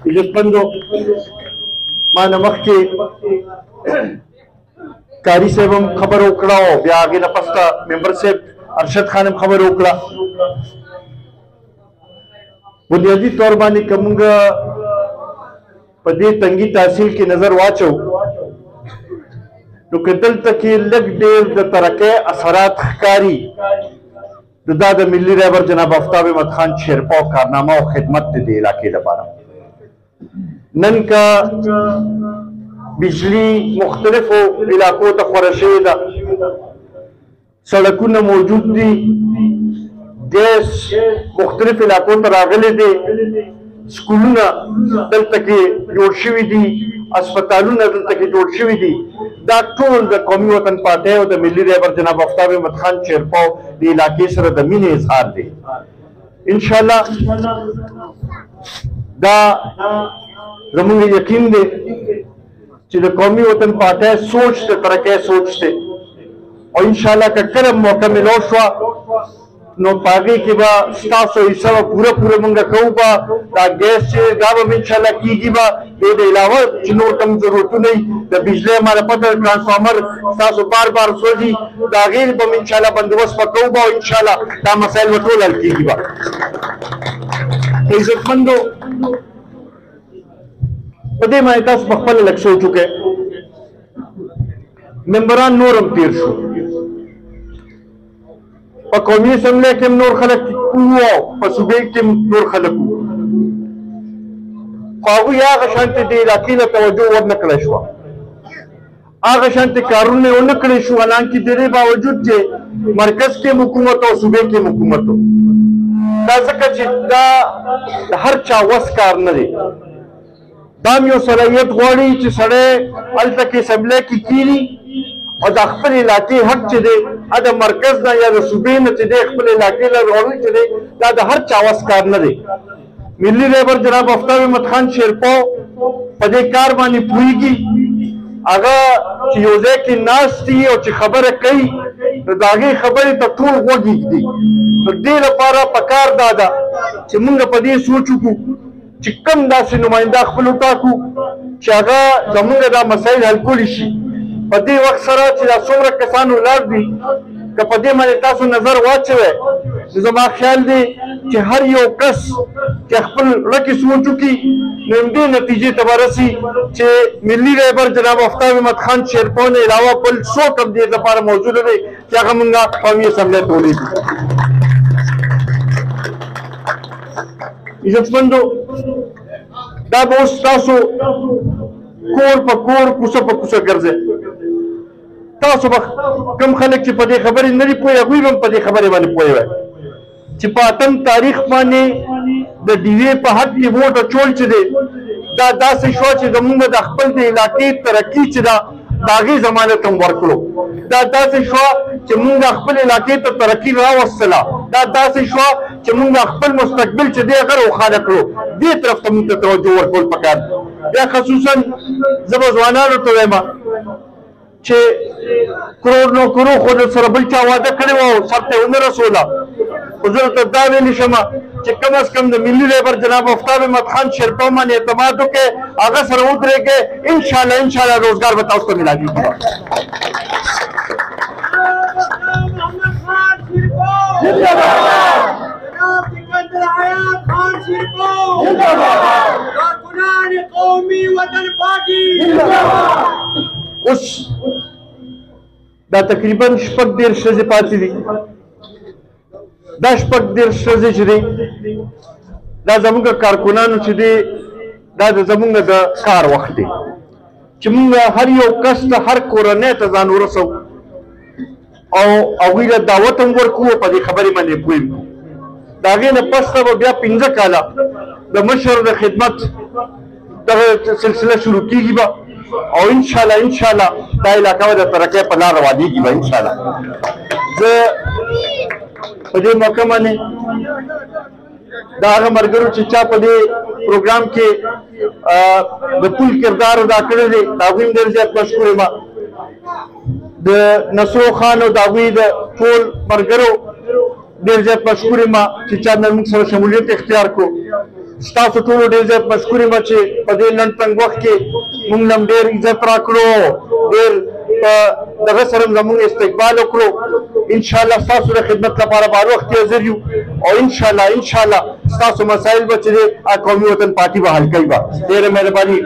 عزتمندو ما نه مخکې قاري صاحب هم خبره وکړه او بیا هغې نه پسته ممبر صاحب ارشد خان هم خبره وکړه. بنیادي طور باندې که موږ په دې تنګي تحصیل کې نظر واچو نو که دلته کې لږ ډېر د ترقۍ اثرات ښکاري نو دا د ملي رهبر جناب آفتاب احمد خان شیرپا کارنامه او خدمت د دې علاقې لپاره. نن که بجلی مختلفو علاقو ته خوره شوې ده، سړکونه موجود دي، ګیس مختلف علاقو ته راغلی دی، سکولونه دلته کې جوړ شوي دي، اسپتالونه دلته کې جوړ شوي دي. دا ټول د قومي وطن پارټۍ او د ملي رهبر جناب آفتاب احمد خان شیرپا د علاقې سره د مینې اظهار دی. انشاءالله دا زموږ یقین دی چې د قومي وطن پارټۍ سوچ د ترقۍ سوچ دی او انشاءالله که کله موقع ملو شوه نو په هغې کې به ستاسو حصه به پوره موږ کوو به دا ګیس چې دا به انشاءالله کېږي به دې د علاوه چې نور کوم ضرورتونه وي د بجلۍ ماله پته ټرانسفارمر ستاسو بار سوځي د هغې به م انشاءالله بندوبست به کوو به او انشاءالله دا مسایل به ټول حل کېږي به. عزتمندو په دې باندې تاسو په خپله لږ سوچ وکړئ. ممبران نور هم تېر شو، په قومي اسمبلی کې هم نور خلک وو او په صوبې کې هم نور خلک وو، خو هغوی هغه شانتې د علاقې له توجه ورنه کړی شوه، هغه شانتې کارونه یې ونه کړی شو، حالانکې د دې باوجود چې مرکز کې هم حکومت او صوبې کې هم حکومت و. دا ځکه چې دا د هر چا وس کار نه دی. دا هم یو صلاحیت غواړي چې سړی هلته کې اسمبلی کې کښېني او د خپل علاقې حق چې دی د مرکز نه یا د صوبې نه چې دی خپل علاقې له راوړل چې دی دا د هر چا وس کار نه دی. ملي رهبر جناب آفتاب احمد خان شیرپا په دې کار باندې پوهېږي. هغه چې یو ځای کې ناست دي او چې خبره کوي نو د هغې خبرې ته ټول غوږ ږدي. نو دې لپاره پکار دا ده چې موږ په دې سوچ وکړو چې کوم داسې نماینده خپل وټاکو چې هغه زموږ دا مسایل حل کولی شي. په دې وخت سره چې دا څومره کسان ولاړ دي که په دې باندې تاسو نظر واچوئ نو زما خیال دی چې هر یو کس چې خپل زړه کې سوچ وکړي نو همدې نتیجې ته به رسي چې ملي رهبر جناب آفتاب احمد خان شیرپا نه علاوه بل څوک هم دې لپاره موجوده دی چې هغه مونږ قومي اسمبلی ته ولیږي. عزتمندو دا به اوس تاسو کور په کور کوڅه په کوڅه ګرځئ. تاسو به کوم خلک چې په دې خبرې نه دي پوهې هغوی به هم په دې خبرې باندې پوهې وای چې په 8 تاریخ باندې د ډیوې په حق کې ووټ اچول چې دی دا داسې شوه چې زموږ د خپل د علاقې ترقي چې ده د هغې ضمانت هم ورکړو. دا داسې شوه چې موږ خپل علاقې ته ترقي راوستله. دا داسې شوه چې موږ خپل مستقبل چې دی هغه روښانه کړو. دې طرف ته موږ ته توجه ورکول پکار دی. بیا خصوصا زه به ځوانانو ته وایم چې کروڑ نو کرو خو د سره بل چا واده کړی و او سر ته ونه رسوله. خو زه ورته دا ویلی شم چې کم از کم د ملي رهبر جناب آفتاب احمد خان شیرپا باندې اعتماد وکړئ، هغه سره ودرېږئ، انشاءالله روزګار به تاسو ته میلاږي. اوس دا تقریبا 14 ښځې پاتې دي. دا 14 ښځې چې دي دا زموږ کارکنانو چې دی دا زموږ د کار وخت دی چې موږ هر یو کس ته هر کورنۍ ته ځان ورسو او هغوی له دعوت هم ورکوو په دې خبرې باندې پوه وي. د هغې نه پسته به بیا 15 کاله د مشر د خدمت دغه سلسله شروع کېږي به او انشاءالله دا علاقه به د ترقۍ په لار روانېږي به انشاءالله. زه په دې موقع باندې دا هغه ملګرو چې چا په دې پروګرام کې د ټول کردار ادا کړی دی د هغوی هم ډېر زیات مشکور یم. د نصرو خان او د هغوی د ټول ملګرو ډېر زیات مشکور یم چې چا نن موږ سره شمولیت اختیار کړو. ستاسو ټولو ډېر زیات مشکور یم چې په دې لنډ تنګ وخت کې موږ نن ډېر عزت راکړو، ډېر په دغه سره زموږ استقبال وکړو. انشاءالله ستاسو د خدمت لپاره به هر وخت حاضر یو او انشاءالله ستاسو مسایل به چې دی قومي وطن پارټي به حل کوي. ډېره مهرباني.